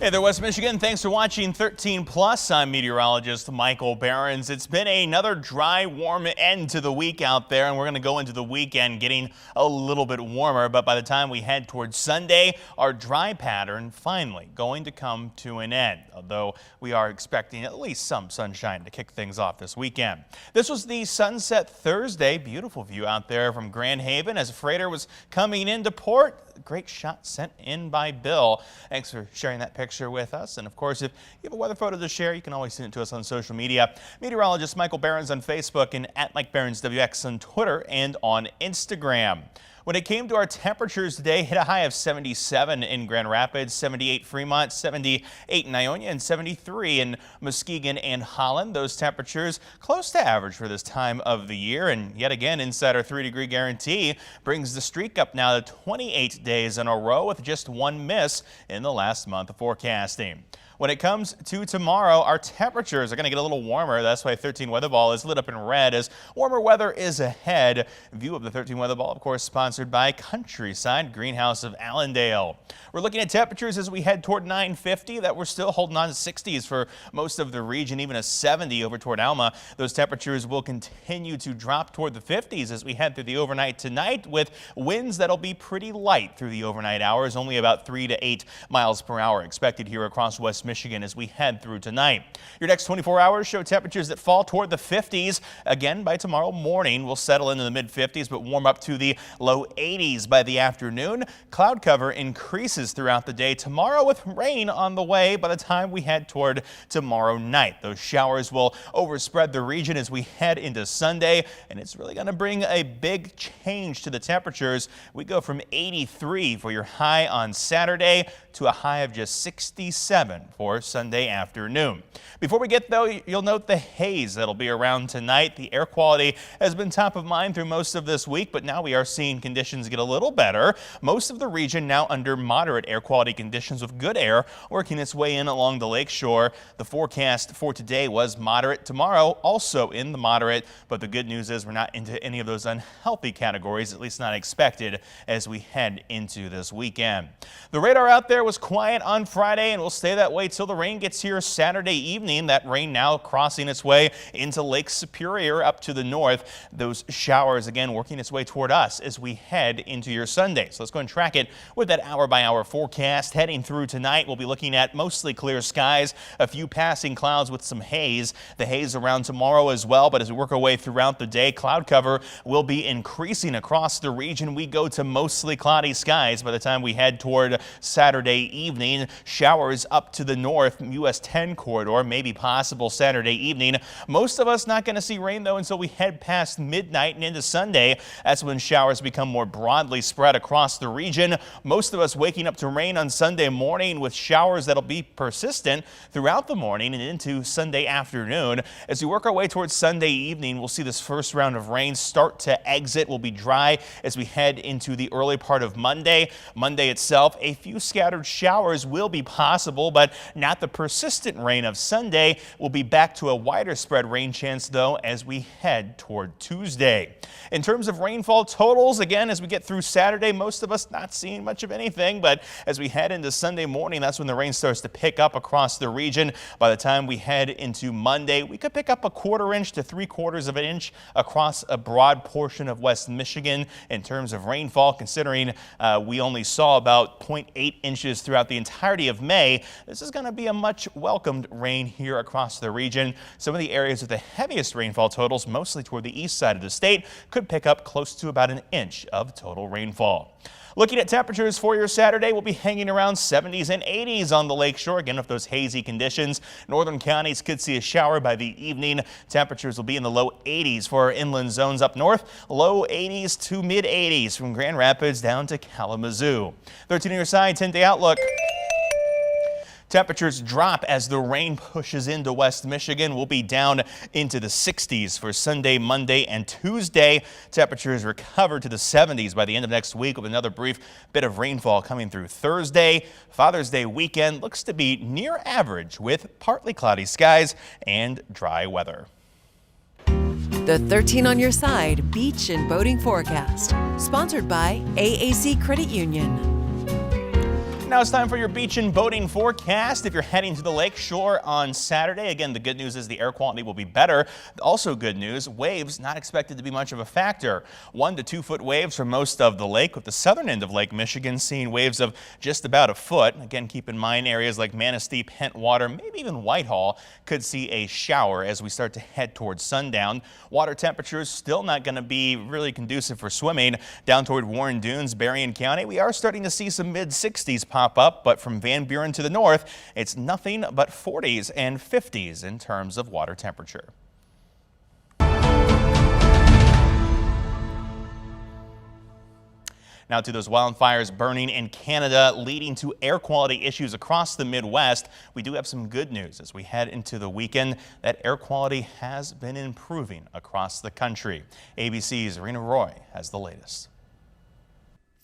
Hey there, West Michigan. Thanks for watching 13 Plus. I'm meteorologist Michael Behrens. It's been another dry, warm end to the week out there, and we're going to go into the weekend getting a little bit warmer. But by the time we head towards Sunday, our dry pattern finally going to come to an end, although we are expecting at least some sunshine to kick things off this weekend. This was the Sunset Thursday. Beautiful view out there from Grand Haven as a freighter was coming into port. Great shot sent in by Bill. Thanks for sharing that picture with us. And of course, if you have a weather photo to share, you can always send it to us on social media. Meteorologist Michael Behrens on Facebook and at Mike Behrens WX on Twitter and on Instagram. When it came to our temperatures today, hit a high of 77 in Grand Rapids, 78 Fremont, 78 in Ionia, and 73 in Muskegon and Holland. Those temperatures close to average for this time of the year. And yet again, inside our 3-degree guarantee brings the streak up now to 28 days in a row with just one miss in the last month of forecasting. When it comes to tomorrow, our temperatures are going to get a little warmer. That's why 13 Weather Ball is lit up in red as warmer weather is ahead. View of the 13 Weather Ball, of course, sponsored by Countryside Greenhouse of Allendale. We're looking at temperatures as we head toward 950 that we're still holding on to 60s for most of the region, even a 70 over toward Alma. Those temperatures will continue to drop toward the 50s as we head through the overnight tonight with winds that'll be pretty light through the overnight hours, only about 3 to 8 miles per hour expected here across West Michigan as we head through tonight. Your next 24 hours show temperatures that fall toward the 50s. Again, by tomorrow morning, we'll settle into the mid 50s, but warm up to the low 80s by the afternoon. Cloud cover increases throughout the day tomorrow with rain on the way by the time we head toward tomorrow night. Those showers will overspread the region as we head into Sunday, and it's really going to bring a big change to the temperatures. We go from 83 for your high on Saturday to a high of just 67 for Sunday afternoon. Before we get though, you'll note the haze that'll be around tonight. The air quality has been top of mind through most of this week, but now we are seeing conditions get a little better. Most of the region now under moderate air quality conditions with good air working its way in along the lakeshore. The forecast for today was moderate. Tomorrow also in the moderate, but the good news is we're not into any of those unhealthy categories, at least not expected as we head into this weekend. The radar out there was quiet on Friday and will stay that way till the rain gets here Saturday evening. That rain now crossing its way into Lake Superior up to the north. Those showers again working its way toward us as we head into your Sunday. So let's go and track it with that hour-by-hour forecast. Heading through tonight, we'll be looking at mostly clear skies, a few passing clouds with some haze. The haze around tomorrow as well, but as we work our way throughout the day, cloud cover will be increasing across the region. We go to mostly cloudy skies by the time we head toward Saturday evening. Showers up to the north, US 10 corridor, maybe possible Saturday evening. Most of us not going to see rain though until we head past midnight and into Sunday. That's when showers become more broadly spread across the region. Most of us waking up to rain on Sunday morning with showers that'll be persistent throughout the morning and into Sunday afternoon. As we work our way towards Sunday evening, we'll see this first round of rain start to exit. Will be dry as we head into the early part of Monday. Monday itself, a few scattered showers will be possible, but not the persistent rain of Sunday. We'll be back to a wider spread rain chance though as we head toward Tuesday. In terms of rainfall totals, again, as we get through Saturday, most of us not seeing much of anything, but as we head into Sunday morning, that's when the rain starts to pick up across the region. By the time we head into Monday, we could pick up a 1/4 inch to 3/4 of an inch across a broad portion of West Michigan in terms of rainfall, considering we only saw about 0.8 inches throughout the entirety of May. This is going to be a much welcomed rain here across the region. Some of the areas with the heaviest rainfall totals, mostly toward the east side of the state, could pick up close to about an inch of total rainfall. Looking at temperatures for your Saturday, we'll be hanging around 70s and 80s on the lakeshore. Again, with those hazy conditions, northern counties could see a shower by the evening. Temperatures will be in the low 80s for our inland zones up north, low 80s to mid 80s from Grand Rapids down to Kalamazoo. 13 on your side, 10-day outlook. Temperatures drop as the rain pushes into West Michigan. We'll be down into the 60s for Sunday, Monday, and Tuesday. Temperatures recover to the 70s by the end of next week with another brief bit of rainfall coming through Thursday. Father's Day weekend looks to be near average with partly cloudy skies and dry weather. The 13 on your side beach and boating forecast, sponsored by AAC Credit Union. Now it's time for your beach and boating forecast. If you're heading to the lake shore on Saturday, again, the good news is the air quality will be better. Also good news, waves not expected to be much of a factor. 1 to 2 foot waves for most of the lake, with the southern end of Lake Michigan seeing waves of just about a foot. Again, keep in mind areas like Manistee, Pentwater, maybe even Whitehall could see a shower as we start to head towards sundown. Water temperatures still not going to be really conducive for swimming. Down toward Warren Dunes, Berrien County, we are starting to see some mid-60s pop up, but from Van Buren to the north, it's nothing but 40s and 50s in terms of water temperature. Now to those wildfires burning in Canada, leading to air quality issues across the Midwest. We do have some good news as we head into the weekend. That air quality has been improving across the country. ABC's Rena Roy has the latest.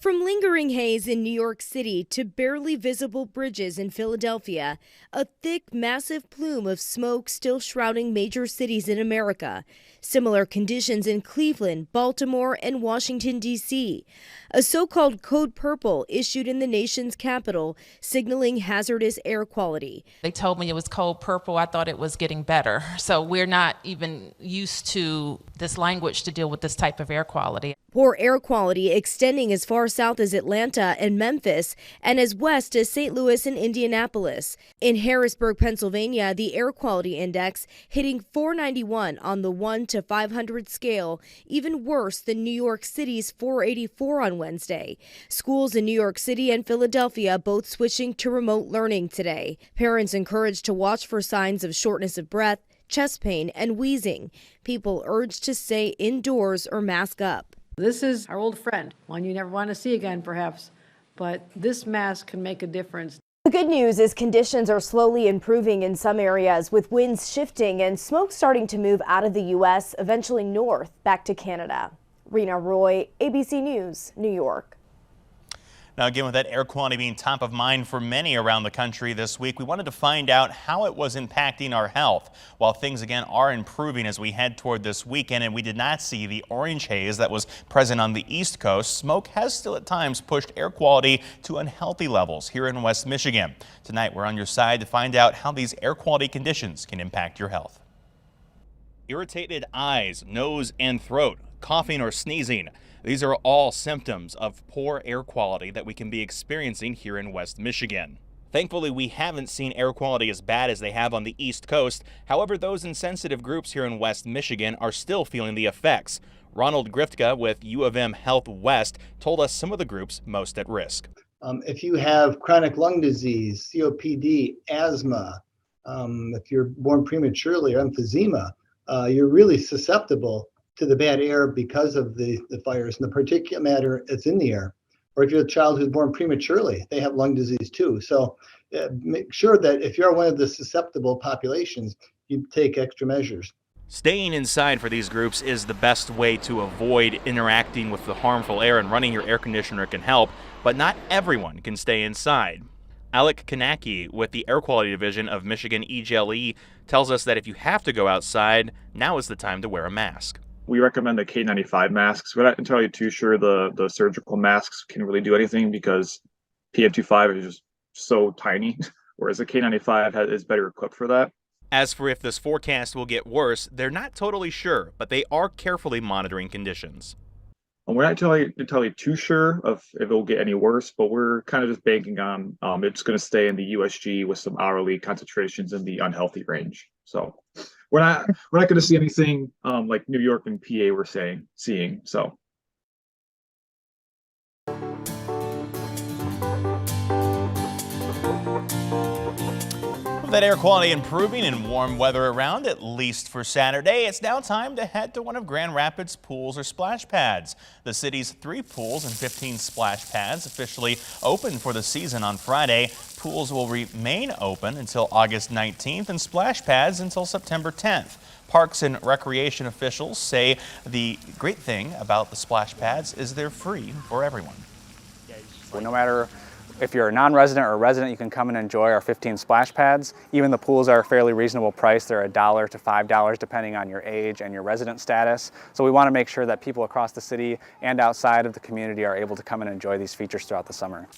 From lingering haze in New York City to barely visible bridges in Philadelphia, a thick, massive plume of smoke still shrouding major cities in America. Similar conditions in Cleveland, Baltimore, and Washington, D.C. A so-called Code Purple issued in the nation's capital, signaling hazardous air quality. They told me it was Code Purple. I thought it was getting better. So we're not even used to this language to deal with this type of air quality. Poor air quality extending as far south as Atlanta and Memphis and as west as St. Louis and Indianapolis. In Harrisburg, Pennsylvania, the air quality index hitting 491 on the 1 to 500 scale, even worse than New York City's 484 on Wednesday. Schools in New York City and Philadelphia both switching to remote learning today. Parents encouraged to watch for signs of shortness of breath, chest pain, and wheezing. People urged to stay indoors or mask up. This is our old friend, one you never want to see again, perhaps, but this mask can make a difference. The good news is conditions are slowly improving in some areas, with winds shifting and smoke starting to move out of the U.S., eventually north, back to Canada. Rena Roy, ABC News, New York. Now, again, with that air quality being top of mind for many around the country this week, we wanted to find out how it was impacting our health. While things, again, are improving as we head toward this weekend, and we did not see the orange haze that was present on the East Coast, smoke has still at times pushed air quality to unhealthy levels here in West Michigan. Tonight, we're on your side to find out how these air quality conditions can impact your health. Irritated eyes, nose, and throat, coughing or sneezing. These are all symptoms of poor air quality that we can be experiencing here in West Michigan. Thankfully, we haven't seen air quality as bad as they have on the East Coast. However, those in sensitive groups here in West Michigan are still feeling the effects. Ronald Griftka with U of M Health West told us some of the groups most at risk. If you have chronic lung disease, COPD, asthma, if you're born prematurely or emphysema, you're really susceptible to the bad air because of the fires and the particulate matter that's in the air. Or if you're a child who's born prematurely, they have lung disease too. So make sure that if you're one of the susceptible populations, you take extra measures. Staying inside for these groups is the best way to avoid interacting with the harmful air, and running your air conditioner can help, but not everyone can stay inside. Alec Kanaki with the Air Quality Division of Michigan EGLE tells us that if you have to go outside, now is the time to wear a mask. We recommend the K95 masks. We're not entirely too sure the surgical masks can really do anything because PM2.5 is just so tiny, whereas the K95 is better equipped for that. As for if this forecast will get worse, they're not totally sure, but they are carefully monitoring conditions. And we're not entirely too sure of if it will get any worse, but we're kind of just banking on it's going to stay in the USG with some hourly concentrations in the unhealthy range. So we're not going to see anything like New York and PA were seeing. So. With that air quality improving and warm weather around, at least for Saturday, it's now time to head to one of Grand Rapids' pools or splash pads. The city's 3 pools and 15 splash pads officially opened for the season on Friday. Pools will remain open until August 19th and splash pads until September 10th. Parks and Recreation officials say the great thing about the splash pads is they're free for everyone. So no matter if you're a non-resident or a resident, you can come and enjoy our 15 splash pads. Even the pools are a fairly reasonable price. They're $1 to $5 depending on your age and your resident status. So we want to make sure that people across the city and outside of the community are able to come and enjoy these features throughout the summer.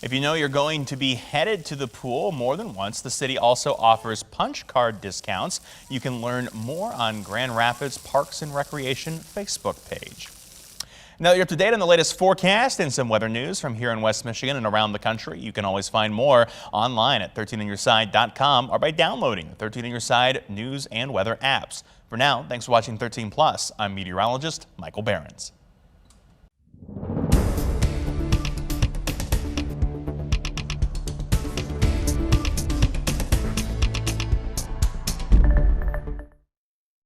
If you know you're going to be headed to the pool more than once, the city also offers punch card discounts. You can learn more on Grand Rapids Parks and Recreation Facebook page. Now that you're up to date on the latest forecast and some weather news from here in West Michigan and around the country, you can always find more online at 13onyourside.com or by downloading the 13 on Your Side news and weather apps. For now, thanks for watching 13 Plus. I'm meteorologist Michael Behrens.